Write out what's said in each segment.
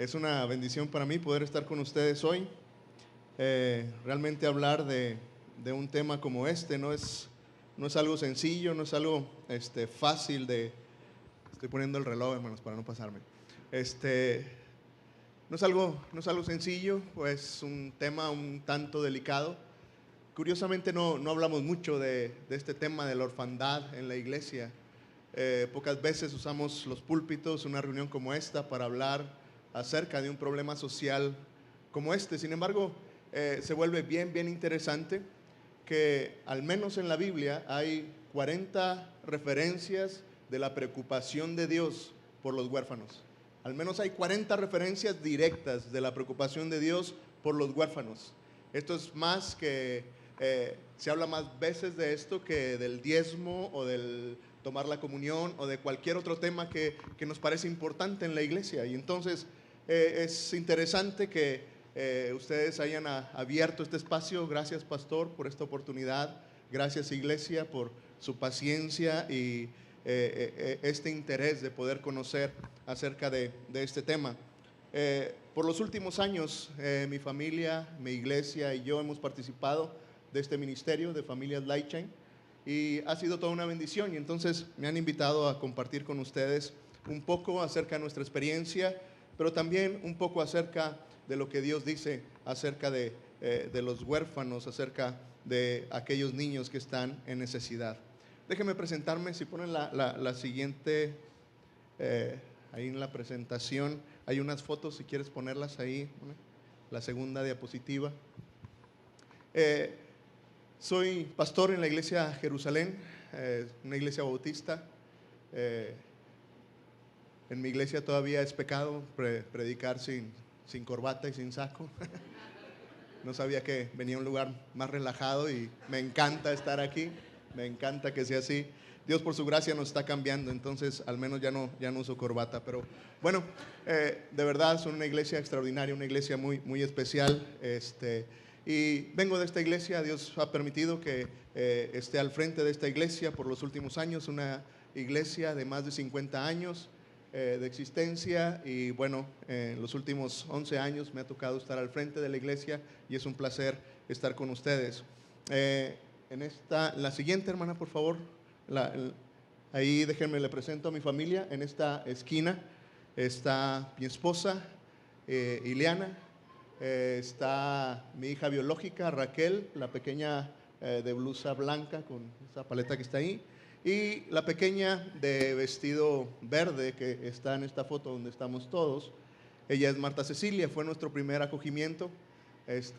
Es una bendición para mí poder estar con ustedes hoy. Realmente hablar de un tema como este no es algo sencillo, no es algo fácil de... Estoy poniendo el reloj, hermanos, para no pasarme. No es algo sencillo, pues un tema un tanto delicado. Curiosamente no hablamos mucho de este tema de la orfandad en la iglesia. Pocas veces usamos los púlpitos, una reunión como esta, para hablar acerca de un problema social como este. Sin embargo, se vuelve bien interesante que al menos en la Biblia hay 40 referencias de la preocupación de Dios por los huérfanos. Al menos hay 40 referencias directas de la preocupación de Dios por los huérfanos. Esto es más que, se habla más veces de esto que del diezmo o del tomar la comunión o de cualquier otro tema que nos parece importante en la iglesia. Y entonces es interesante que ustedes hayan abierto este espacio. Gracias, pastor, por esta oportunidad. Gracias, iglesia, por su paciencia y este interés de poder conocer acerca de este tema. Por los últimos años, mi familia, mi iglesia y yo hemos participado de este ministerio de Familias Lightshine y ha sido toda una bendición. Y entonces me han invitado a compartir con ustedes un poco acerca de nuestra experiencia, pero también un poco acerca de lo que Dios dice acerca de los huérfanos, acerca de aquellos niños que están en necesidad. Déjenme presentarme. Si ponen la siguiente, ahí en la presentación hay unas fotos, si quieres ponerlas ahí, la segunda diapositiva. Soy pastor en la iglesia Jerusalén, una iglesia bautista. En mi iglesia todavía es pecado predicar sin corbata y sin saco. No sabía que venía a un lugar más relajado y me encanta estar aquí, me encanta que sea así. Dios por su gracia nos está cambiando, entonces al menos ya no uso corbata. Pero bueno, de verdad son una iglesia extraordinaria, una iglesia muy especial. Y vengo de esta iglesia. Dios ha permitido que esté al frente de esta iglesia por los últimos años, una iglesia de más de 50 años de existencia. Y bueno, en los últimos 11 años me ha tocado estar al frente de la iglesia y es un placer estar con ustedes. La siguiente, hermana, por favor. Ahí déjenme, le presento a mi familia. En esta esquina está mi esposa, Ileana. Está mi hija biológica, Raquel, la pequeña de blusa blanca con esa paleta que está ahí. Y la pequeña de vestido verde que está en esta foto donde estamos todos. Ella es Marta Cecilia, fue nuestro primer acogimiento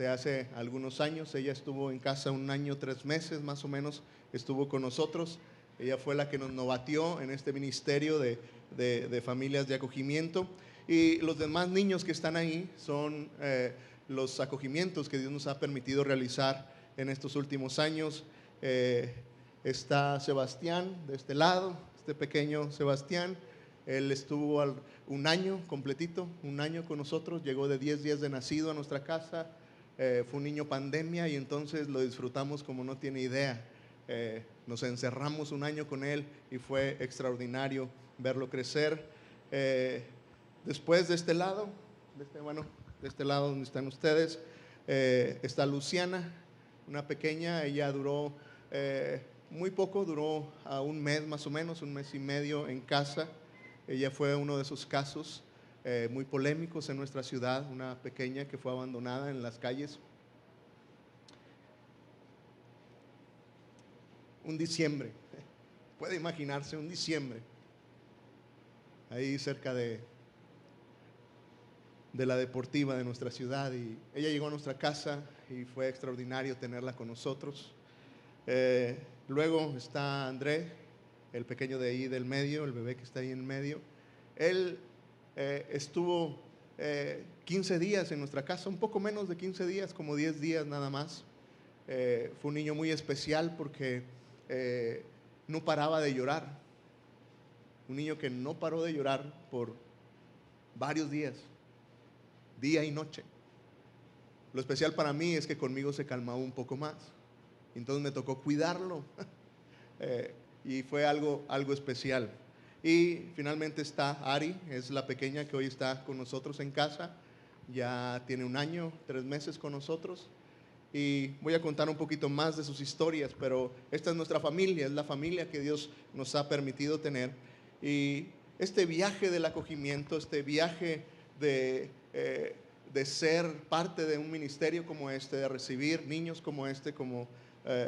hace algunos años. Ella estuvo en casa 1 año, 3 meses más o menos, estuvo con nosotros. Ella fue la que nos novateó en este ministerio de familias de acogimiento. Y los demás niños que están ahí son los acogimientos que Dios nos ha permitido realizar en estos últimos años. Está Sebastián de este lado, este pequeño Sebastián. Él estuvo 1 año completito, 1 año con nosotros. Llegó de 10 días de nacido a nuestra casa. Fue un niño pandemia y entonces lo disfrutamos como no tiene idea. Nos encerramos 1 año con él y fue extraordinario verlo crecer. Después de este lado, de este lado donde están ustedes, está Luciana, una pequeña. Ella duró muy poco, duró a 1 mes más o menos, 1 mes y medio en casa. Ella fue uno de esos casos muy polémicos en nuestra ciudad, una pequeña que fue abandonada en las calles. Un diciembre, puede imaginarse, un diciembre, ahí cerca de la deportiva de nuestra ciudad, y ella llegó a nuestra casa y fue extraordinario tenerla con nosotros. Luego está André, el pequeño de ahí del medio, el bebé que está ahí en medio. Él estuvo 15 días en nuestra casa, un poco menos de 15 días, como 10 días nada más. Fue un niño muy especial porque no paraba de llorar. Un niño que no paró de llorar por varios días, día y noche. Lo especial para mí es que conmigo se calmaba un poco más. Entonces me tocó cuidarlo y fue algo especial. Y finalmente está Ari, es la pequeña que hoy está con nosotros en casa. Ya tiene 1 año, 3 meses con nosotros. Y voy a contar un poquito más de sus historias, pero esta es nuestra familia, es la familia que Dios nos ha permitido tener. Y este viaje del acogimiento, este viaje de ser parte de un ministerio como este, de recibir niños como este, como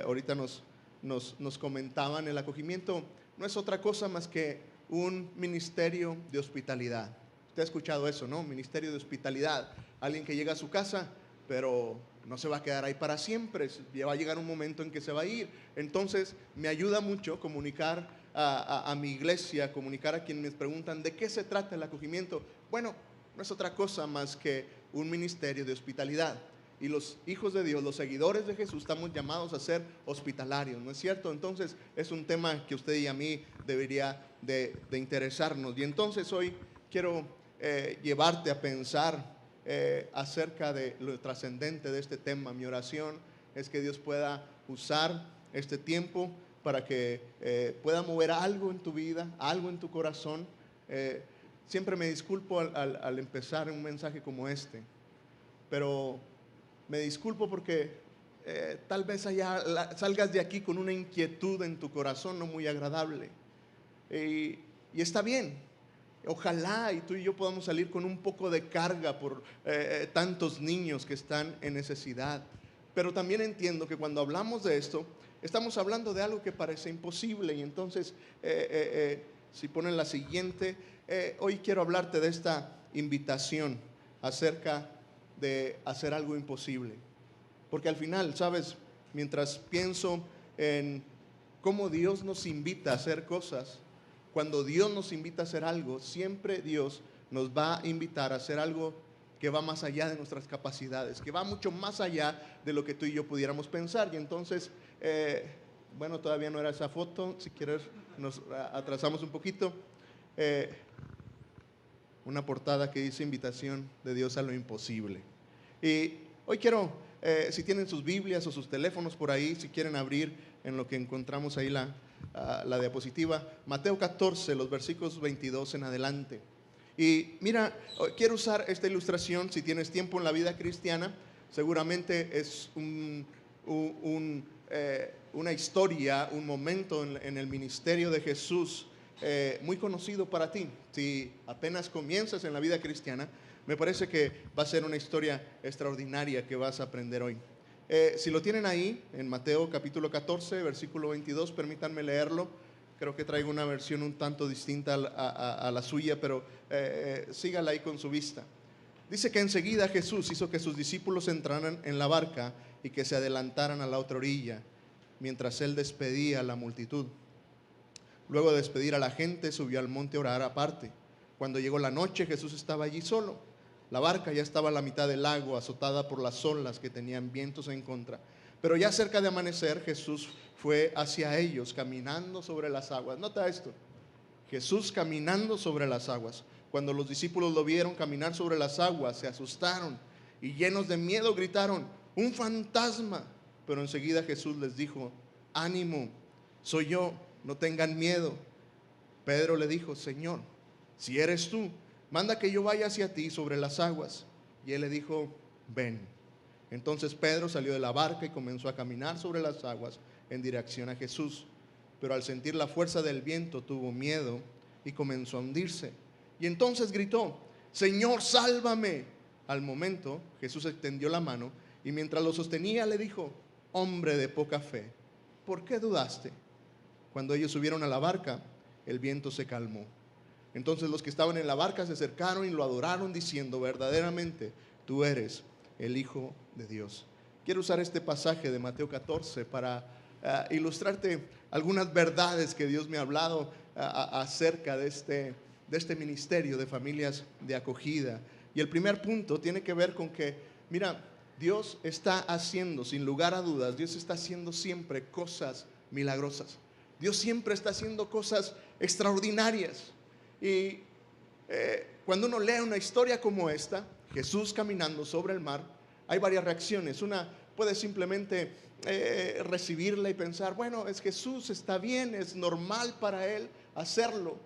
ahorita nos comentaban, el acogimiento no es otra cosa más que un ministerio de hospitalidad. Usted ha escuchado eso, ¿no? Ministerio de hospitalidad. Alguien que llega a su casa, pero no se va a quedar ahí para siempre. Va a llegar un momento en que se va a ir. Entonces, me ayuda mucho comunicar a mi iglesia, comunicar a quienes me preguntan ¿de qué se trata el acogimiento? Bueno, no es otra cosa más que un ministerio de hospitalidad. Y los hijos de Dios, los seguidores de Jesús, estamos llamados a ser hospitalarios, ¿no es cierto? Entonces, es un tema que a usted y a mí debería de interesarnos. Y entonces hoy quiero llevarte a pensar acerca de lo trascendente de este tema. Mi oración es que Dios pueda usar este tiempo para que pueda mover algo en tu vida, algo en tu corazón. Siempre me disculpo al empezar un mensaje como este, pero me disculpo porque tal vez salgas de aquí con una inquietud en tu corazón no muy agradable. Y está bien. Ojalá y tú y yo podamos salir con un poco de carga por tantos niños que están en necesidad. Pero también entiendo que cuando hablamos de esto, estamos hablando de algo que parece imposible. Y entonces, si ponen la siguiente, hoy quiero hablarte de esta invitación acerca de hacer algo imposible. Porque al final, ¿sabes? Mientras pienso en cómo Dios nos invita a hacer cosas, cuando Dios nos invita a hacer algo, siempre Dios nos va a invitar a hacer algo que va más allá de nuestras capacidades, que va mucho más allá de lo que tú y yo pudiéramos pensar. Y entonces, bueno, todavía no era esa foto, si quieres nos atrasamos un poquito. Una portada que dice invitación de Dios a lo imposible. Y hoy quiero, si tienen sus Biblias o sus teléfonos por ahí, si quieren abrir en lo que encontramos ahí la diapositiva, Mateo 14, los versículos 22 en adelante. Y mira, quiero usar esta ilustración, si tienes tiempo en la vida cristiana, seguramente es una historia, un momento en el ministerio de Jesús muy conocido para ti. Si apenas comienzas en la vida cristiana, me parece que va a ser una historia extraordinaria que vas a aprender hoy. Si lo tienen ahí, en Mateo capítulo 14, versículo 22, permítanme leerlo. Creo que traigo una versión un tanto distinta a la suya, pero sígala ahí con su vista. Dice que enseguida Jesús hizo que sus discípulos entraran en la barca y que se adelantaran a la otra orilla, mientras él despedía a la multitud. Luego de despedir a la gente, subió al monte a orar aparte. Cuando llegó la noche, Jesús estaba allí solo. La barca ya estaba a la mitad del lago, azotada por las olas que tenían vientos en contra. Pero ya cerca de amanecer, Jesús fue hacia ellos, caminando sobre las aguas. Nota esto, Jesús caminando sobre las aguas. Cuando los discípulos lo vieron caminar sobre las aguas, se asustaron y llenos de miedo gritaron, ¡un fantasma! Pero enseguida Jesús les dijo, ánimo, soy yo, no tengan miedo. Pedro le dijo, Señor, si eres tú, manda que yo vaya hacia ti sobre las aguas. Y él le dijo, ven. Entonces Pedro salió de la barca y comenzó a caminar sobre las aguas en dirección a Jesús. Pero al sentir la fuerza del viento tuvo miedo y comenzó a hundirse. Y entonces gritó, Señor, sálvame. Al momento Jesús extendió la mano y mientras lo sostenía le dijo, hombre de poca fe, ¿por qué dudaste? Cuando ellos subieron a la barca, el viento se calmó. Entonces los que estaban en la barca se acercaron y lo adoraron diciendo, verdaderamente tú eres el Hijo de Dios. Quiero usar este pasaje de Mateo 14 para ilustrarte algunas verdades que Dios me ha hablado acerca de este ministerio de familias de acogida. Y el primer punto tiene que ver con que, mira, Dios está haciendo, sin lugar a dudas, Dios está haciendo siempre cosas milagrosas. Dios siempre está haciendo cosas extraordinarias. Y cuando uno lee una historia como esta, Jesús caminando sobre el mar, hay varias reacciones. Una puede simplemente recibirla y pensar, bueno, es Jesús, está bien, es normal para él hacerlo.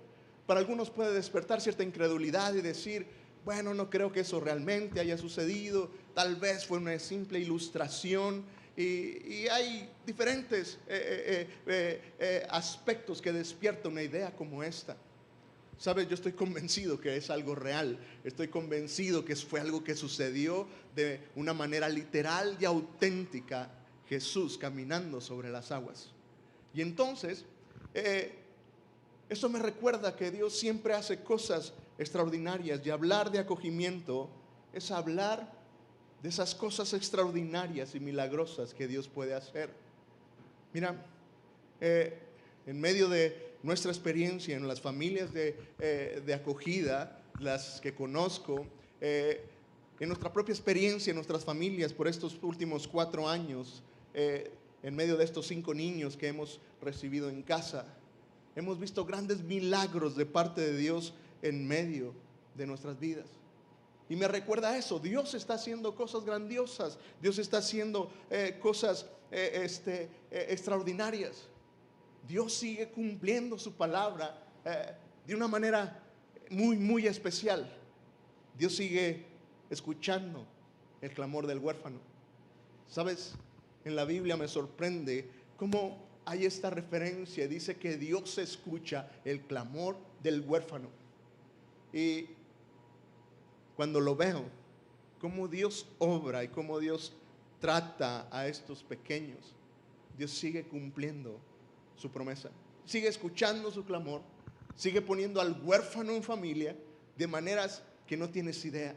Para algunos puede despertar cierta incredulidad y decir, bueno, no creo que eso realmente haya sucedido, tal vez fue una simple ilustración. Y hay diferentes aspectos que despiertan una idea como esta. ¿Sabes? Yo estoy convencido que es algo real. Estoy convencido que fue algo que sucedió de una manera literal y auténtica. Jesús caminando sobre las aguas. Y entonces, eso me recuerda que Dios siempre hace cosas extraordinarias. Y hablar de acogimiento es hablar de esas cosas extraordinarias y milagrosas que Dios puede hacer. Mira, en medio de nuestra experiencia en las familias de acogida, las que conozco, en nuestra propia experiencia en nuestras familias por estos últimos 4 años, en medio de estos 5 niños que hemos recibido en casa, hemos visto grandes milagros de parte de Dios en medio de nuestras vidas. Y me recuerda eso, Dios está haciendo cosas grandiosas, Dios está haciendo cosas extraordinarias. Dios sigue cumpliendo su palabra de una manera muy, muy especial. Dios sigue escuchando el clamor del huérfano. ¿Sabes? En la Biblia me sorprende cómo hay esta referencia, dice que Dios escucha el clamor del huérfano. Y cuando lo veo, cómo Dios obra y cómo Dios trata a estos pequeños, Dios sigue cumpliendo su promesa, sigue escuchando su clamor, sigue poniendo al huérfano en familia de maneras que no tienes idea.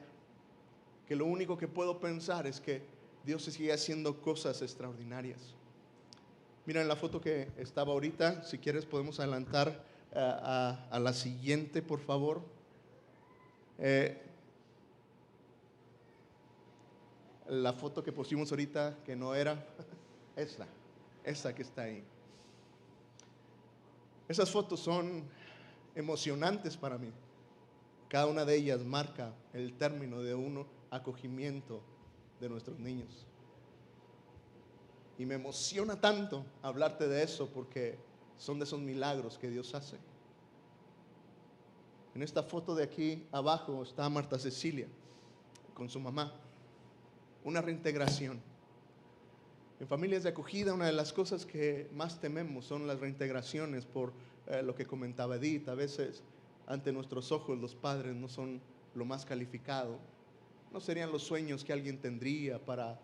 Que lo único que puedo pensar es que Dios sigue haciendo cosas extraordinarias. Mira en la foto que estaba ahorita, si quieres podemos adelantar a la siguiente, por favor. La foto que pusimos ahorita, que no era, esta que está ahí. Esas fotos son emocionantes para mí. Cada una de ellas marca el término de un acogimiento de nuestros niños. Y me emociona tanto hablarte de eso porque son de esos milagros que Dios hace. En esta foto de aquí abajo está Marta Cecilia con su mamá. Una reintegración. En familias de acogida, una de las cosas que más tememos son las reintegraciones por lo que comentaba Edith. A veces, ante nuestros ojos, los padres no son lo más calificado. No serían los sueños que alguien tendría para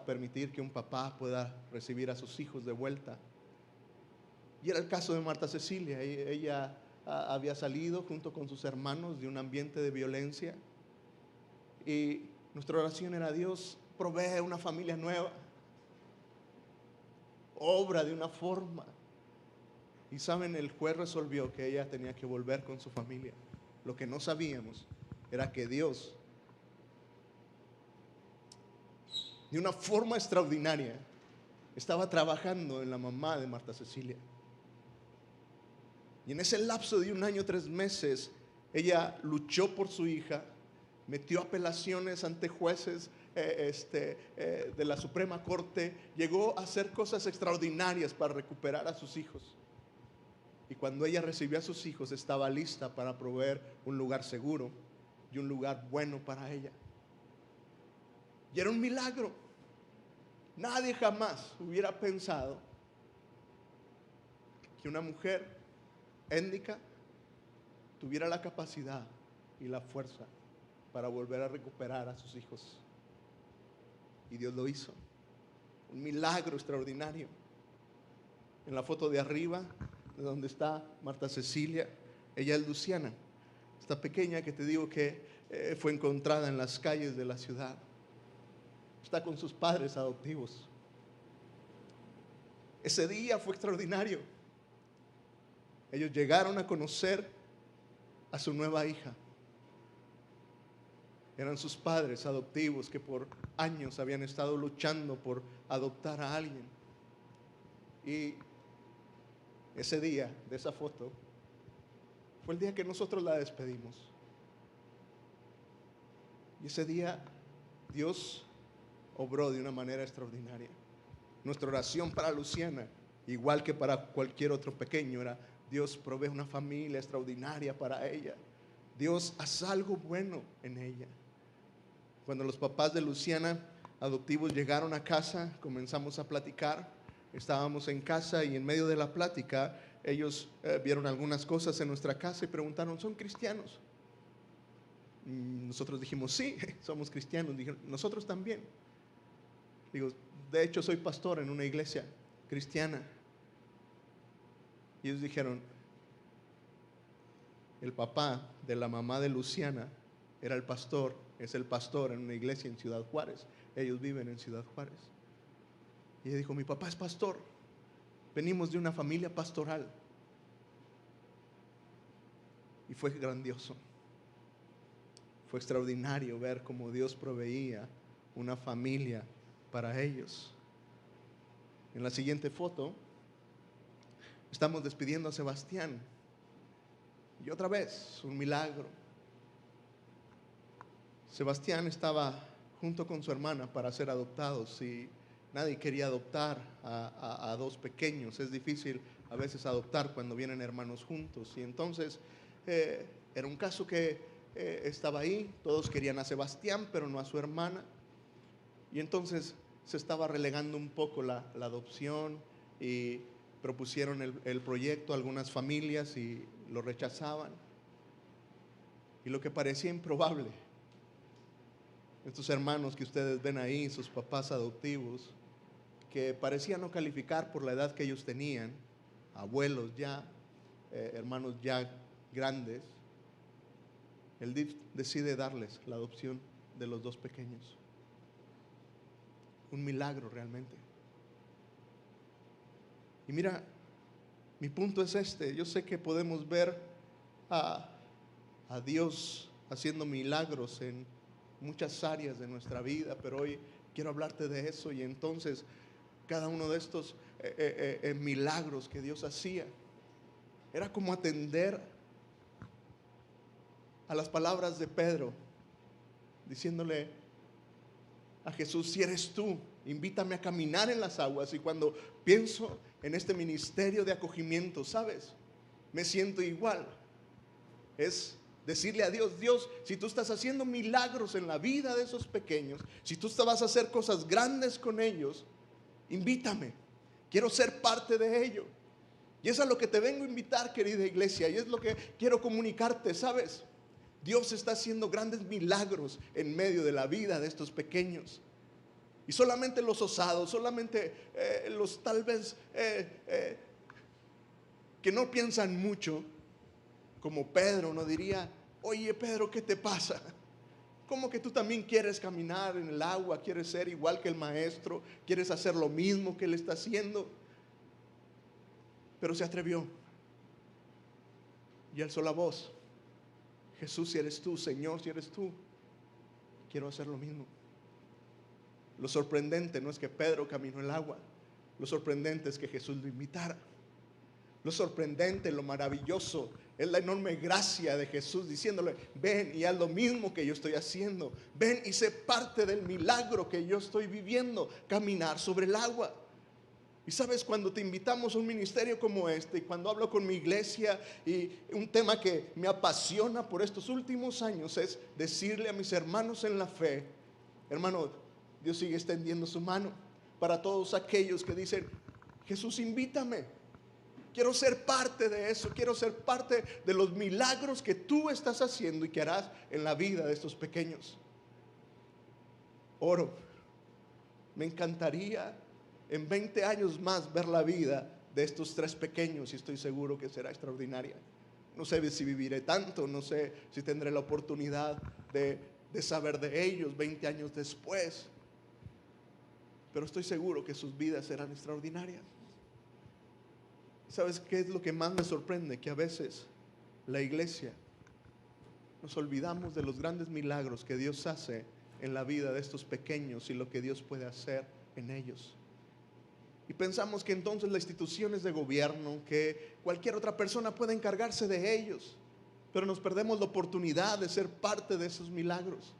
permitir que un papá pueda recibir a sus hijos de vuelta. Y era el caso de Marta Cecilia. Ella había salido junto con sus hermanos de un ambiente de violencia. Y nuestra oración era: Dios, provee una familia nueva, obra de una forma. Y saben, el juez resolvió que ella tenía que volver con su familia. Lo que no sabíamos era que Dios, de una forma extraordinaria, estaba trabajando en la mamá de Marta Cecilia. Y en ese lapso de 1 año 3 meses, ella luchó por su hija, metió apelaciones ante jueces de la Suprema Corte, llegó a hacer cosas extraordinarias para recuperar a sus hijos. Y cuando ella recibió a sus hijos, estaba lista para proveer un lugar seguro y un lugar bueno para ella. Y era un milagro. Nadie jamás hubiera pensado que una mujer étnica tuviera la capacidad y la fuerza para volver a recuperar a sus hijos. Y Dios lo hizo. Un milagro extraordinario. En la foto de arriba, de donde está Marta Cecilia, ella es Luciana, esta pequeña que te digo que fue encontrada en las calles de la ciudad. Está con sus padres adoptivos. Ese día fue extraordinario. Ellos llegaron a conocer a su nueva hija. Eran sus padres adoptivos que por años habían estado luchando por adoptar a alguien. Y ese día de esa foto fue el día que nosotros la despedimos. Y ese día Dios obró de una manera extraordinaria. Nuestra oración para Luciana, igual que para cualquier otro pequeño, era: Dios provee una familia extraordinaria para ella. Dios hace algo bueno en ella. Cuando los papás de Luciana adoptivos llegaron a casa, comenzamos a platicar. Estábamos en casa y en medio de la plática ellos vieron algunas cosas en nuestra casa y preguntaron, ¿son cristianos? Nosotros dijimos, sí, somos cristianos. Dijeron, nosotros también. Digo, de hecho soy pastor en una iglesia cristiana. Y ellos dijeron, el papá de la mamá de Luciana era el pastor, es el pastor en una iglesia en Ciudad Juárez. Ellos viven en Ciudad Juárez. Y ella dijo, mi papá es pastor. Venimos de una familia pastoral. Y fue grandioso. Fue extraordinario ver cómo Dios proveía una familia para ellos. En la siguiente foto estamos despidiendo a Sebastián. Y otra vez, un milagro. Sebastián estaba junto con su hermana para ser adoptados y nadie quería adoptar a dos pequeños. Es difícil a veces adoptar cuando vienen hermanos juntos. Y entonces era un caso que estaba ahí. Todos querían a Sebastián, pero no a su hermana. Y entonces se estaba relegando un poco la adopción y propusieron el proyecto a algunas familias y lo rechazaban. Y lo que parecía improbable, estos hermanos que ustedes ven ahí, sus papás adoptivos, que parecían no calificar por la edad que ellos tenían, abuelos ya, hermanos ya grandes, el DIF decide darles la adopción de los dos pequeños. Un milagro realmente. Y mira, mi punto es este. Yo sé que podemos ver a Dios haciendo milagros en muchas áreas de nuestra vida, pero hoy quiero hablarte de eso. Y entonces cada uno de estos milagros que Dios hacía era como atender a las palabras de Pedro, diciéndole a Jesús, si eres tú, invítame a caminar en las aguas. Y cuando pienso en este ministerio de acogimiento, ¿sabes? Me siento igual. Es decirle a Dios, Dios, si tú estás haciendo milagros en la vida de esos pequeños, si tú vas a hacer cosas grandes con ellos, invítame. Quiero ser parte de ello. Y eso es a lo que te vengo a invitar, querida iglesia, y es lo que quiero comunicarte, ¿sabes? Dios está haciendo grandes milagros en medio de la vida de estos pequeños. Y solamente los osados, solamente los tal vez que no piensan mucho, como Pedro, no diría, oye Pedro, ¿qué te pasa? ¿Cómo que tú también quieres caminar en el agua? ¿Quieres ser igual que el maestro? ¿Quieres hacer lo mismo que él está haciendo? Pero se atrevió y alzó la voz. Jesús, si eres tú, Señor, si eres tú, quiero hacer lo mismo. Lo sorprendente no es que Pedro caminó el agua, lo sorprendente es que Jesús lo invitara. Lo sorprendente, lo maravilloso es la enorme gracia de Jesús diciéndole, ven y haz lo mismo que yo estoy haciendo, ven y sé parte del milagro que yo estoy viviendo, caminar sobre el agua. Y sabes, cuando te invitamos a un ministerio como este, y cuando hablo con mi iglesia, y un tema que me apasiona por estos últimos años es decirle a mis hermanos en la fe, hermano, Dios sigue extendiendo su mano para todos aquellos que dicen, Jesús, invítame, quiero ser parte de eso, quiero ser parte de los milagros que tú estás haciendo y que harás en la vida de estos pequeños. Oro, me encantaría en 20 años más ver la vida de estos tres pequeños y estoy seguro que será extraordinaria. No sé si viviré tanto, no sé si tendré la oportunidad de saber de ellos 20 años después, pero estoy seguro que sus vidas serán extraordinarias. ¿Sabes qué es lo que más me sorprende? Que a veces la iglesia nos olvidamos de los grandes milagros que Dios hace en la vida de estos pequeños y lo que Dios puede hacer en ellos. Y pensamos que entonces las instituciones de gobierno, que cualquier otra persona puede encargarse de ellos, pero nos perdemos la oportunidad de ser parte de esos milagros.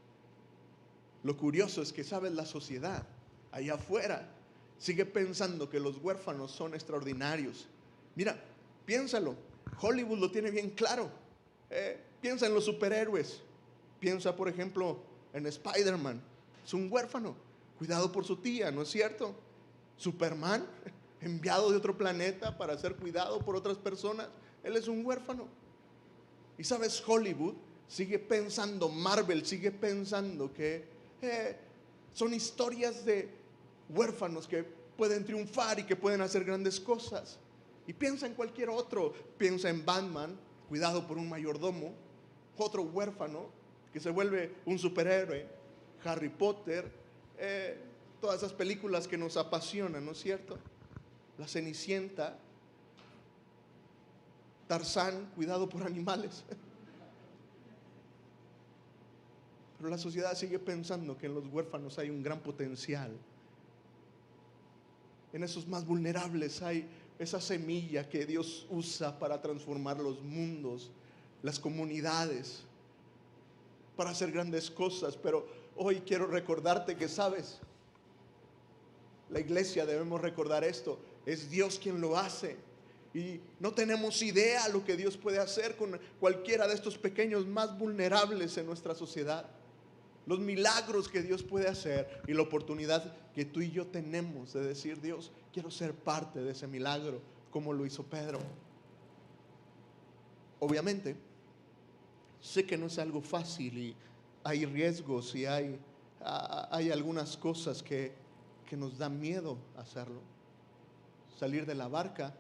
Lo curioso es que, ¿sabes? La sociedad allá afuera sigue pensando que los huérfanos son extraordinarios. Mira, piénsalo, Hollywood lo tiene bien claro. Piensa en los superhéroes. Piensa, por ejemplo, en Spider-Man. Es un huérfano, cuidado por su tía, ¿no es cierto? Superman, enviado de otro planeta para ser cuidado por otras personas. Él es un huérfano. Y sabes, Hollywood sigue pensando, Marvel sigue pensando que son historias de huérfanos que pueden triunfar y que pueden hacer grandes cosas. Y piensa en cualquier otro. Piensa en Batman, cuidado por un mayordomo. Otro huérfano que se vuelve un superhéroe. Harry Potter. Todas esas películas que nos apasionan, ¿no es cierto? La Cenicienta. Tarzán, cuidado por animales. Pero la sociedad sigue pensando que en los huérfanos hay un gran potencial. En esos más vulnerables hay esa semilla que Dios usa para transformar los mundos, las comunidades, para hacer grandes cosas. Pero hoy quiero recordarte que, sabes, la iglesia debemos recordar esto, es Dios quien lo hace. Y no tenemos idea lo que Dios puede hacer con cualquiera de estos pequeños más vulnerables en nuestra sociedad. Los milagros que Dios puede hacer y la oportunidad que tú y yo tenemos de decir: Dios, quiero ser parte de ese milagro, como lo hizo Pedro. Obviamente, sé que no es algo fácil y hay riesgos y hay algunas cosas que nos dan miedo hacerlo. Salir de la barca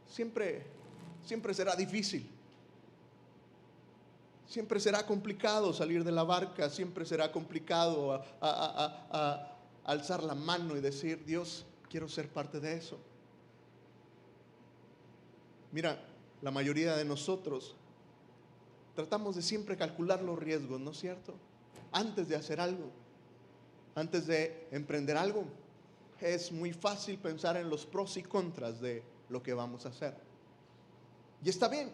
siempre será difícil. Siempre será complicado salir de la barca, siempre será complicado alzar la mano y decir: Dios, quiero ser parte de eso. Mira, la mayoría de nosotros tratamos de siempre calcular los riesgos, ¿no es cierto? Antes de hacer algo, antes de emprender algo, es muy fácil pensar en los pros y contras de lo que vamos a hacer. Y está bien,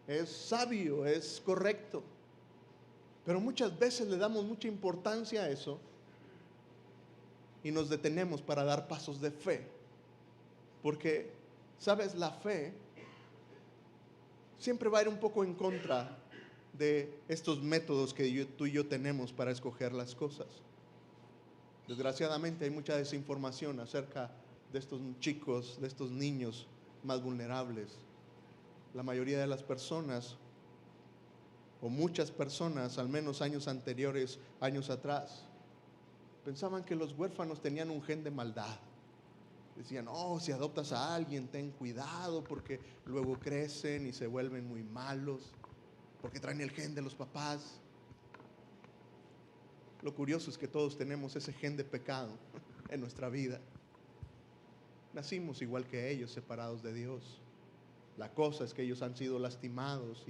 es sabio, es correcto. Pero muchas veces le damos mucha importancia a eso y nos detenemos para dar pasos de fe. Porque, ¿sabes? La fe siempre va a ir un poco en contra de estos métodos que tú y yo tenemos para escoger las cosas. Desgraciadamente hay mucha desinformación acerca de estos chicos, de estos niños más vulnerables. La mayoría de las personas, o muchas personas, al menos años anteriores, años atrás, pensaban que los huérfanos tenían un gen de maldad. Decían: oh, si adoptas a alguien, ten cuidado porque luego crecen y se vuelven muy malos, porque traen el gen de los papás. Lo curioso es que todos tenemos ese gen de pecado en nuestra vida. Nacimos igual que ellos, separados de Dios. La cosa es que ellos han sido lastimados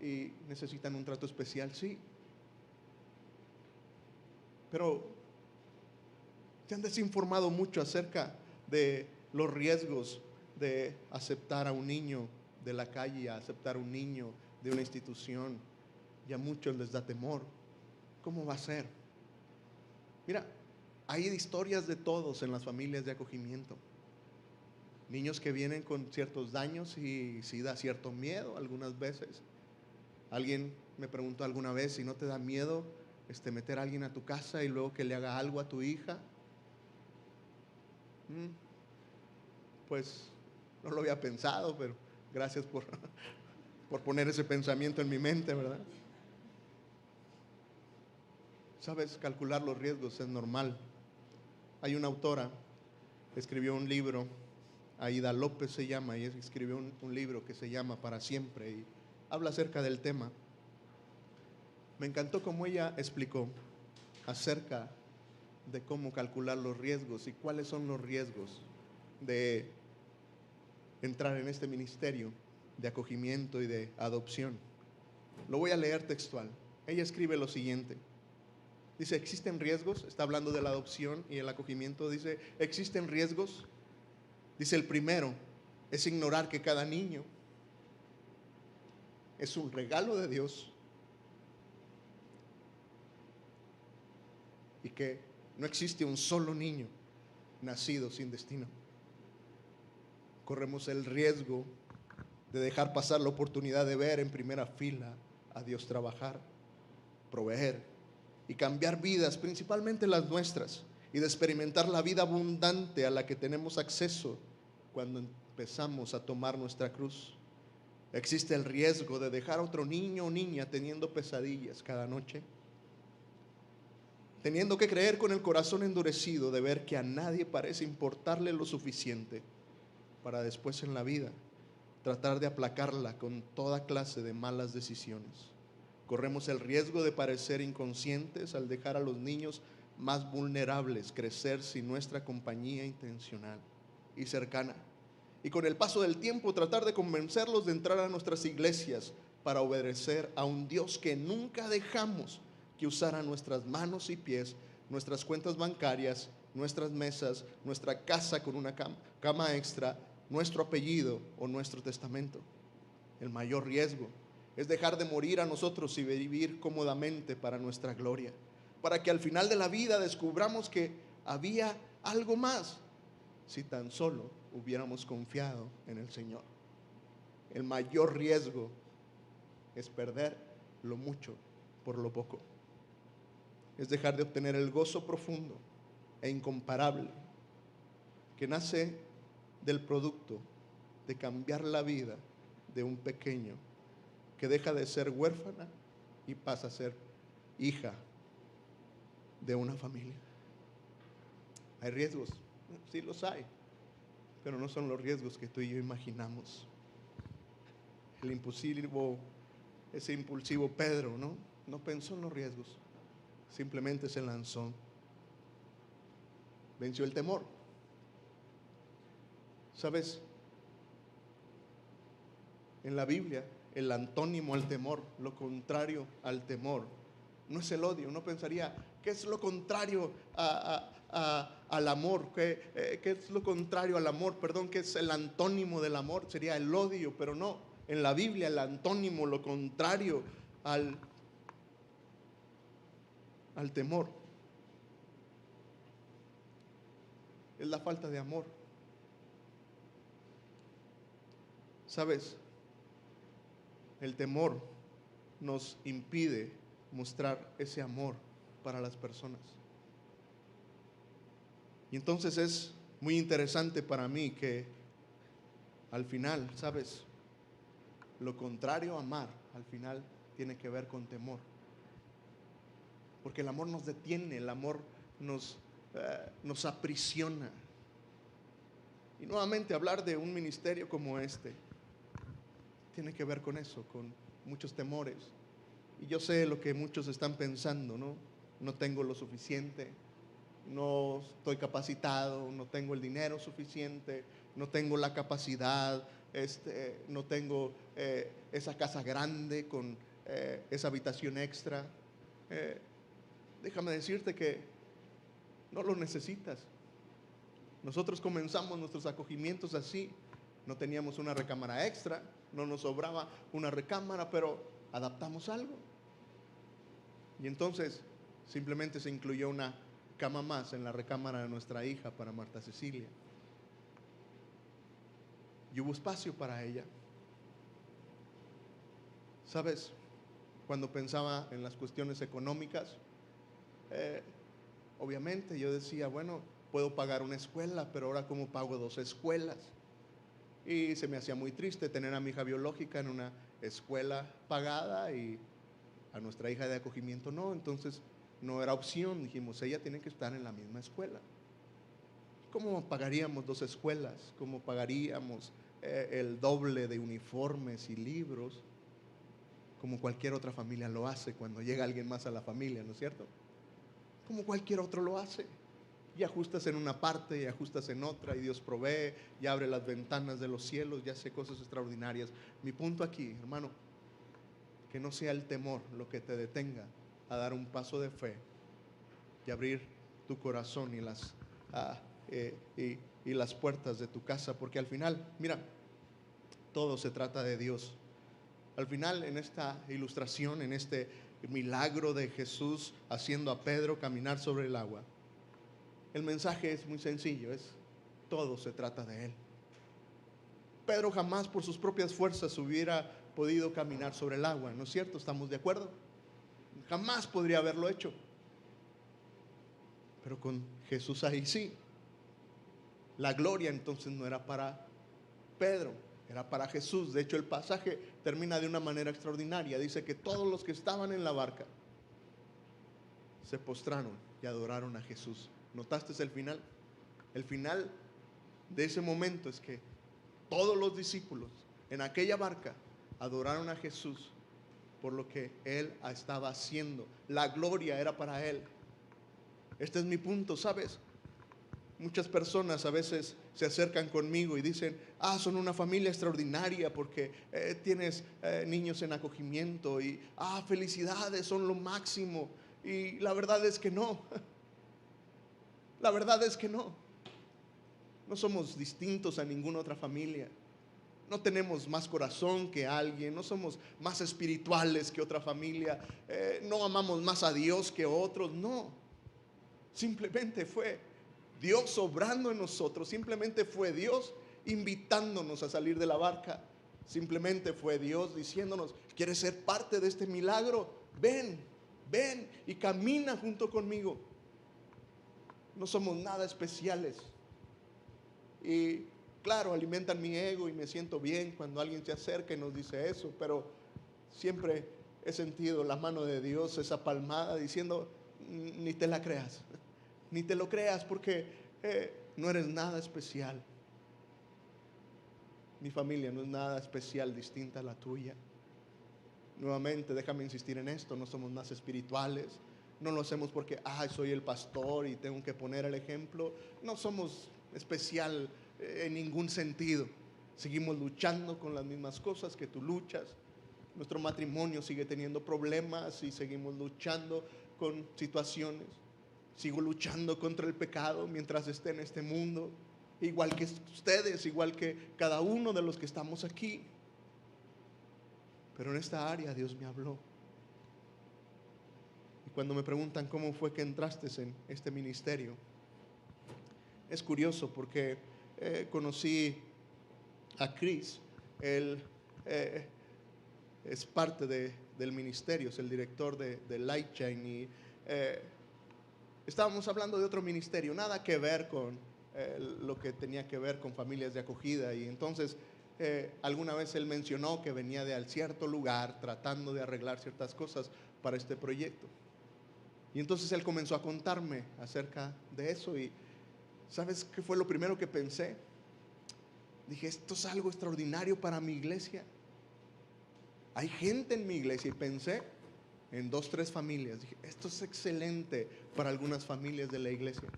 y necesitan un trato especial, sí. Pero te han desinformado mucho acerca de los riesgos de aceptar a un niño de la calle, a aceptar a un niño de una institución. Y a muchos les da temor. ¿Cómo va a ser? Mira, hay historias de todos en las familias de acogimiento. Niños que vienen con ciertos daños y sí da cierto miedo algunas veces. Alguien me preguntó alguna vez si no te da miedo meter a alguien a tu casa y luego que le haga algo a tu hija. Pues no lo había pensado, pero gracias por poner ese pensamiento en mi mente, ¿verdad? Sabes, calcular los riesgos es normal. Hay una autora, escribió un libro, Aida López se llama, y escribió un libro que se llama Para Siempre, y habla acerca del tema. Me encantó cómo ella explicó acerca de cómo calcular los riesgos y cuáles son los riesgos de entrar en este ministerio de acogimiento y de adopción. Lo voy a leer textual. Ella escribe lo siguiente. Dice: ¿existen riesgos? Está hablando de la adopción y el acogimiento. Dice: ¿existen riesgos? Dice: el primero es ignorar que cada niño es un regalo de Dios y que no existe un solo niño nacido sin destino. Corremos el riesgo de dejar pasar la oportunidad de ver en primera fila a Dios trabajar, proveer y cambiar vidas, principalmente las nuestras, y de experimentar la vida abundante a la que tenemos acceso cuando empezamos a tomar nuestra cruz. Existe el riesgo de dejar a otro niño o niña teniendo pesadillas cada noche, teniendo que creer con el corazón endurecido de ver que a nadie parece importarle lo suficiente para después en la vida tratar de aplacarla con toda clase de malas decisiones. Corremos el riesgo de parecer inconscientes al dejar a los niños más vulnerables crecer sin nuestra compañía intencional y cercana. Y con el paso del tiempo tratar de convencerlos de entrar a nuestras iglesias para obedecer a un Dios que nunca dejamos que usara nuestras manos y pies, nuestras cuentas bancarias, nuestras mesas, nuestra casa con una cama extra, nuestro apellido o nuestro testamento. El mayor riesgo es dejar de morir a nosotros y vivir cómodamente para nuestra gloria, para que al final de la vida descubramos que había algo más si tan solo hubiéramos confiado en el Señor. El mayor riesgo es perder lo mucho por lo poco. Es dejar de obtener el gozo profundo e incomparable que nace del producto de cambiar la vida de un pequeño que deja de ser huérfana y pasa a ser hija de una familia. ¿Hay riesgos? Sí los hay, pero no son los riesgos que tú y yo imaginamos. Ese impulsivo Pedro, no pensó en los riesgos, simplemente se lanzó. Venció el temor. ¿Sabes? En la Biblia, el antónimo al temor, lo contrario al temor, no es el odio. Uno pensaría, ¿qué es lo contrario al amor? ¿Qué es lo contrario al amor? Perdón, ¿qué es el antónimo del amor? Sería el odio, pero no. En la Biblia, el antónimo, lo contrario al temor, es la falta de amor. ¿Sabes? El temor nos impide mostrar ese amor para las personas. Y entonces es muy interesante para mí que al final, ¿sabes? Lo contrario a amar, al final tiene que ver con temor. Porque el amor nos detiene, el amor nos aprisiona. Y nuevamente hablar de un ministerio como este tiene que ver con eso, con muchos temores. Y yo sé lo que muchos están pensando, ¿no? No tengo lo suficiente, no estoy capacitado, no tengo el dinero suficiente, no tengo la capacidad, no tengo esa casa grande con esa habitación extra. Déjame decirte que no lo necesitas. Nosotros comenzamos nuestros acogimientos así. No teníamos una recámara extra, no nos sobraba una recámara, pero adaptamos algo. Y entonces simplemente se incluyó una cama más en la recámara de nuestra hija para Marta Cecilia. Y hubo espacio para ella. ¿Sabes? Cuando pensaba en las cuestiones económicas, obviamente yo decía, bueno, puedo pagar una escuela, pero ahora ¿cómo pago 2 escuelas? Y se me hacía muy triste tener a mi hija biológica en una escuela pagada y a nuestra hija de acogimiento no. Entonces no era opción, dijimos, ella tiene que estar en la misma escuela. ¿Cómo pagaríamos 2 escuelas? ¿Cómo pagaríamos el doble de uniformes y libros? Como cualquier otra familia lo hace cuando llega alguien más a la familia, ¿no es cierto? Como cualquier otro lo hace. Y ajustas en una parte y ajustas en otra y Dios provee y abre las ventanas de los cielos y hace cosas extraordinarias. Mi punto aquí, hermano, que no sea el temor lo que te detenga a dar un paso de fe y abrir tu corazón y las puertas de tu casa, porque al final, mira, todo se trata de Dios. Al final, en esta ilustración, en este milagro de Jesús haciendo a Pedro caminar sobre el agua, el mensaje es muy sencillo, todo se trata de Él. Pedro jamás por sus propias fuerzas hubiera podido caminar sobre el agua, ¿no es cierto? ¿Estamos de acuerdo? Jamás podría haberlo hecho. Pero con Jesús ahí sí. La gloria entonces no era para Pedro, era para Jesús. De hecho, el pasaje termina de una manera extraordinaria. Dice que todos los que estaban en la barca se postraron y adoraron a Jesús. ¿Notaste el final? El final de ese momento es que todos los discípulos en aquella barca adoraron a Jesús por lo que Él estaba haciendo. La gloria era para Él. Este es mi punto, ¿sabes? Muchas personas a veces se acercan conmigo y dicen, son una familia extraordinaria porque tienes niños en acogimiento y felicidades, son lo máximo. Y la verdad es que no. La verdad es que no. No somos distintos a ninguna otra familia. No tenemos más corazón que alguien, no somos más espirituales que otra familia, no amamos más a Dios que otros, no. Simplemente fue Dios obrando en nosotros, simplemente fue Dios invitándonos a salir de la barca, simplemente fue Dios diciéndonos, ¿quieres ser parte de este milagro? Ven, ven y camina junto conmigo. No somos nada especiales. Y claro, alimentan mi ego y me siento bien cuando alguien se acerca y nos dice eso, pero siempre he sentido la mano de Dios, esa palmada diciendo, ni te la creas, ni te lo creas porque no eres nada especial. Mi familia no es nada especial, distinta a la tuya. Nuevamente, déjame insistir en esto, no somos más espirituales, no lo hacemos porque, soy el pastor y tengo que poner el ejemplo. No somos especial en ningún sentido. Seguimos luchando con las mismas cosas que tú luchas. Nuestro matrimonio sigue teniendo problemas y seguimos luchando con situaciones. Sigo luchando contra el pecado mientras esté en este mundo, igual que ustedes, igual que cada uno de los que estamos aquí. Pero en esta área Dios me habló. Y cuando me preguntan cómo fue que entraste en este ministerio, es curioso porque conocí a Chris. Él es parte del ministerio, es el director de Lightshine y estábamos hablando de otro ministerio, nada que ver con lo que tenía que ver con familias de acogida. Y entonces alguna vez él mencionó que venía de cierto lugar tratando de arreglar ciertas cosas para este proyecto. Y entonces él comenzó a contarme acerca de eso. Y ¿sabes qué fue lo primero que pensé? Dije, esto es algo extraordinario para mi iglesia. Hay gente en mi iglesia. Y pensé en 2, 3 familias. Dije, esto es excelente para algunas familias de la iglesia.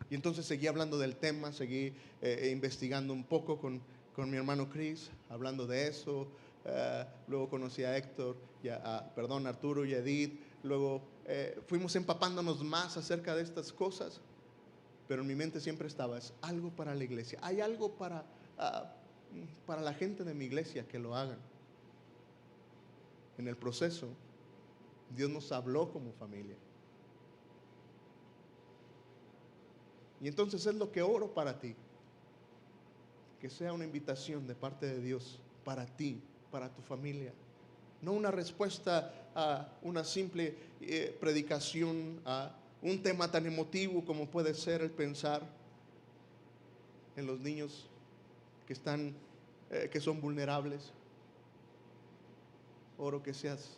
Y entonces seguí hablando del tema, seguí investigando un poco con mi hermano Chris, hablando de eso. Luego conocí a Héctor, Arturo y a Edith. Luego fuimos empapándonos más acerca de estas cosas. Pero en mi mente siempre estaba, es algo para la iglesia. Hay algo para la gente de mi iglesia que lo hagan. En el proceso, Dios nos habló como familia. Y entonces es lo que oro para ti. Que sea una invitación de parte de Dios para ti, para tu familia. No una respuesta a una simple predicación, a un tema tan emotivo como puede ser el pensar en los niños que son vulnerables. Oro que seas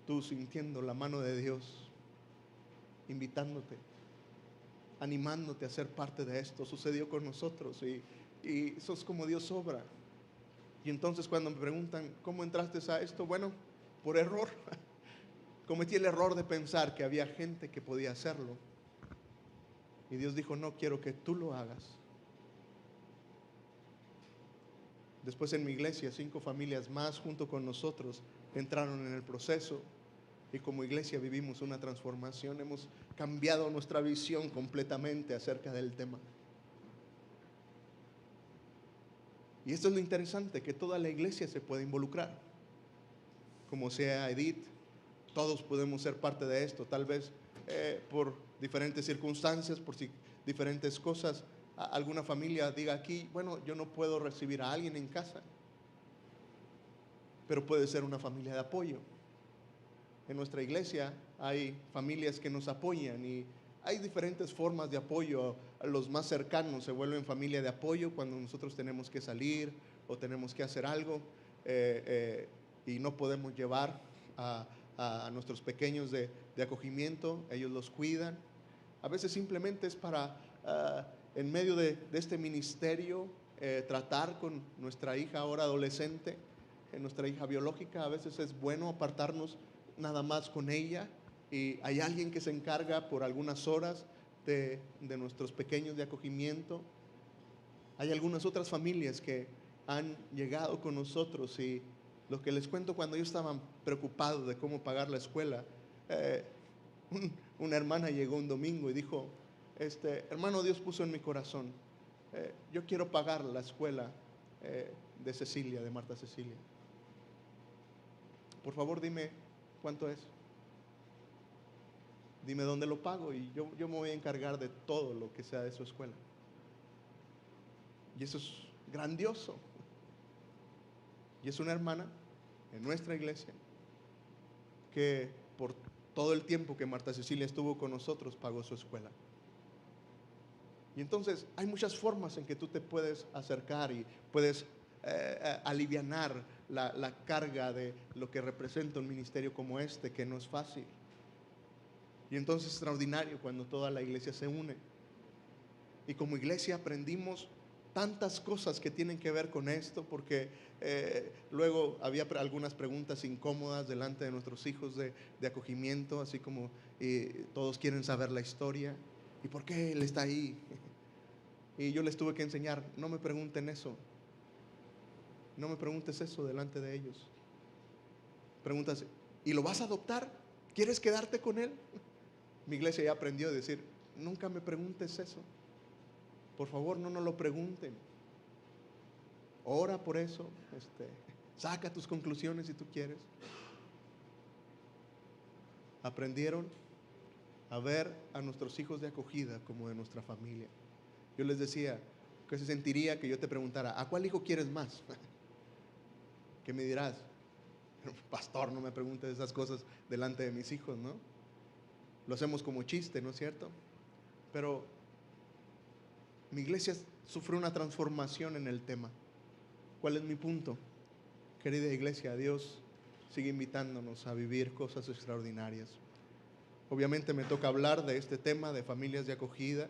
tú sintiendo la mano de Dios, invitándote, animándote a ser parte de esto. Sucedió con nosotros y eso es como Dios obra. Y entonces cuando me preguntan, ¿cómo entraste a esto? Bueno, por error. Cometí el error de pensar que había gente que podía hacerlo. Y Dios dijo, no quiero que tú lo hagas. Después en mi iglesia, 5 familias más junto con nosotros entraron en el proceso. Y como iglesia vivimos una transformación. Hemos cambiado nuestra visión completamente acerca del tema. Y esto es lo interesante, que toda la iglesia se puede involucrar. Como sea Edith, todos podemos ser parte de esto. Tal vez por diferentes circunstancias, por diferentes cosas, alguna familia diga aquí, bueno, yo no puedo recibir a alguien en casa, pero puede ser una familia de apoyo. En nuestra iglesia hay familias que nos apoyan y hay diferentes formas de apoyo. Los más cercanos se vuelven familia de apoyo cuando nosotros tenemos que salir o tenemos que hacer algo y no podemos llevar a, a nuestros pequeños de acogimiento. Ellos los cuidan. A veces simplemente es para, en medio de este ministerio, tratar con nuestra hija ahora adolescente, nuestra hija biológica. A veces es bueno apartarnos nada más con ella y hay alguien que se encarga por algunas horas de nuestros pequeños de acogimiento. Hay algunas otras familias que han llegado con nosotros y lo que les cuento, cuando yo estaba preocupado de cómo pagar la escuela, una hermana llegó un domingo y dijo, hermano, Dios puso en mi corazón, yo quiero pagar la escuela de Cecilia, de Marta Cecilia. Por favor, dime cuánto es. Dime dónde lo pago y yo me voy a encargar de todo lo que sea de su escuela. Y eso es grandioso. Y es una hermana en nuestra iglesia que por todo el tiempo que Marta Cecilia estuvo con nosotros pagó su escuela. Y entonces hay muchas formas en que tú te puedes acercar y puedes alivianar la carga de lo que representa un ministerio como este, que no es fácil. Y entonces es extraordinario cuando toda la iglesia se une. Y como iglesia aprendimos tantas cosas que tienen que ver con esto, porque luego había algunas preguntas incómodas delante de nuestros hijos de acogimiento, así como todos quieren saber la historia. ¿Y por qué él está ahí? Y yo les tuve que enseñar, no me pregunten eso. No me preguntes eso delante de ellos. Preguntas, ¿y lo vas a adoptar? ¿Quieres quedarte con él? Mi iglesia ya aprendió a decir, nunca me preguntes eso. Por favor, no nos lo pregunten. Ora por eso. Saca tus conclusiones si tú quieres. Aprendieron a ver a nuestros hijos de acogida como de nuestra familia. Yo les decía, ¿qué se sentiría que yo te preguntara, ¿a cuál hijo quieres más? ¿Qué me dirás? Pastor, no me preguntes esas cosas delante de mis hijos, ¿no? Lo hacemos como chiste, ¿no es cierto? Pero mi iglesia sufre una transformación en el tema. ¿Cuál es mi punto? Querida iglesia, Dios sigue invitándonos a vivir cosas extraordinarias. Obviamente me toca hablar de este tema de familias de acogida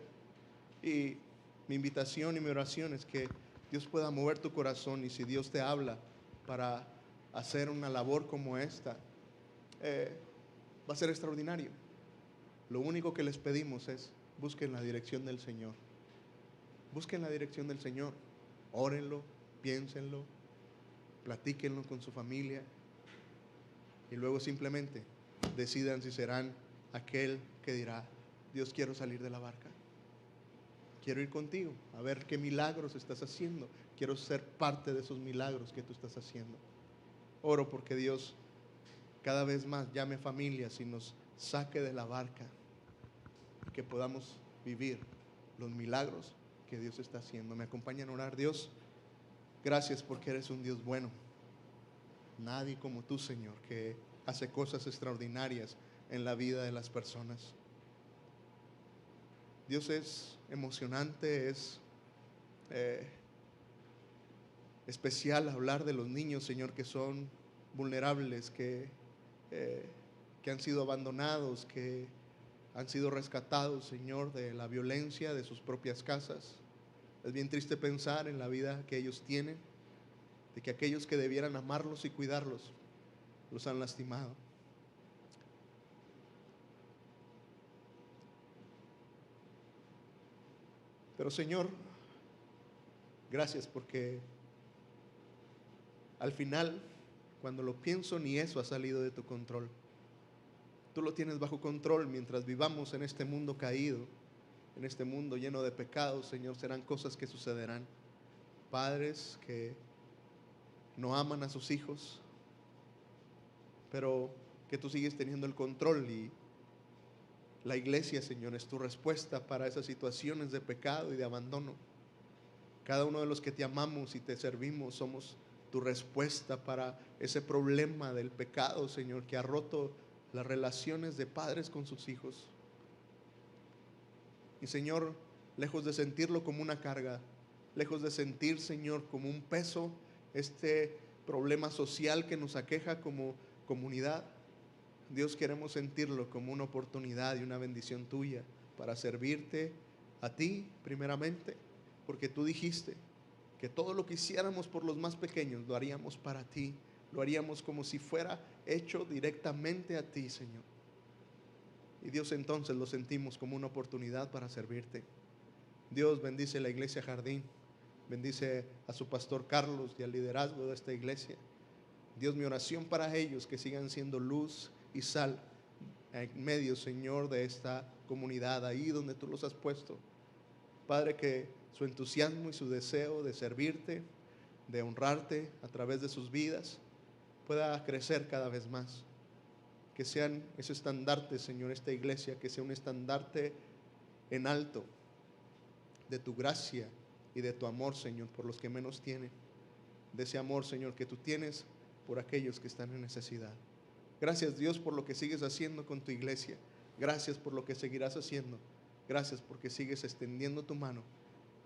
y mi invitación y mi oración es que Dios pueda mover tu corazón, y si Dios te habla para hacer una labor como esta, va a ser extraordinario. Lo único que les pedimos es busquen la dirección del Señor. Busquen la dirección del Señor. Órenlo, piénsenlo, platíquenlo con su familia y luego simplemente decidan si serán aquel que dirá, Dios, quiero salir de la barca. Quiero ir contigo a ver qué milagros estás haciendo. Quiero ser parte de esos milagros que tú estás haciendo. Oro porque Dios cada vez más llame familias y nos saque de la barca y que podamos vivir los milagros que Dios está haciendo. ¿Me acompañan a orar? Dios, gracias porque eres un Dios bueno. Nadie como tú, Señor, que hace cosas extraordinarias en la vida de las personas. Dios, es emocionante, es especial hablar de los niños, Señor, que son vulnerables, que han sido abandonados, que han sido rescatados, Señor, de la violencia de sus propias casas. Es bien triste pensar en la vida que ellos tienen, de que aquellos que debieran amarlos y cuidarlos, los han lastimado. Pero Señor, gracias porque al final, cuando lo pienso, ni eso ha salido de tu control. Tú lo tienes bajo control. Mientras vivamos en este mundo caído, en este mundo lleno de pecados, Señor, serán cosas que sucederán. Padres que no aman a sus hijos, pero que tú sigues teniendo el control y La iglesia, Señor, es tu respuesta para esas situaciones de pecado y de abandono. Cada uno de los que te amamos y te servimos somos tu respuesta para ese problema del pecado, Señor, que ha roto las relaciones de padres con sus hijos. Y Señor, lejos de sentirlo como una carga, lejos de sentir, Señor, como un peso, este problema social que nos aqueja como comunidad, Dios, queremos sentirlo como una oportunidad y una bendición tuya para servirte a ti primeramente, porque tú dijiste que todo lo que hiciéramos por los más pequeños lo haríamos para ti, lo haríamos como si fuera hecho directamente a ti, Señor. Y Dios, entonces lo sentimos como una oportunidad para servirte. Dios, bendice la iglesia Jardín, bendice a su pastor Carlos y al liderazgo de esta iglesia. Dios, mi oración para ellos, que sigan siendo luz y sal en medio, Señor, de esta comunidad, ahí donde tú los has puesto. Padre, que su entusiasmo y su deseo de servirte, de honrarte a través de sus vidas, pueda crecer cada vez más. Que sean ese estandarte, Señor, esta iglesia, que sea un estandarte en alto de tu gracia y de tu amor, Señor, por los que menos tienen. De ese amor, Señor, que tú tienes por aquellos que están en necesidad. Gracias, Dios, por lo que sigues haciendo con tu iglesia. Gracias por lo que seguirás haciendo. Gracias porque sigues extendiendo tu mano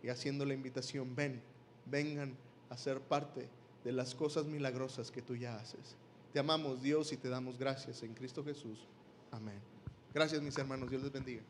y haciendo la invitación. Vengan a ser parte de las cosas milagrosas que tú ya haces. Te amamos, Dios, y te damos gracias en Cristo Jesús. Amén. Gracias, mis hermanos. Dios les bendiga.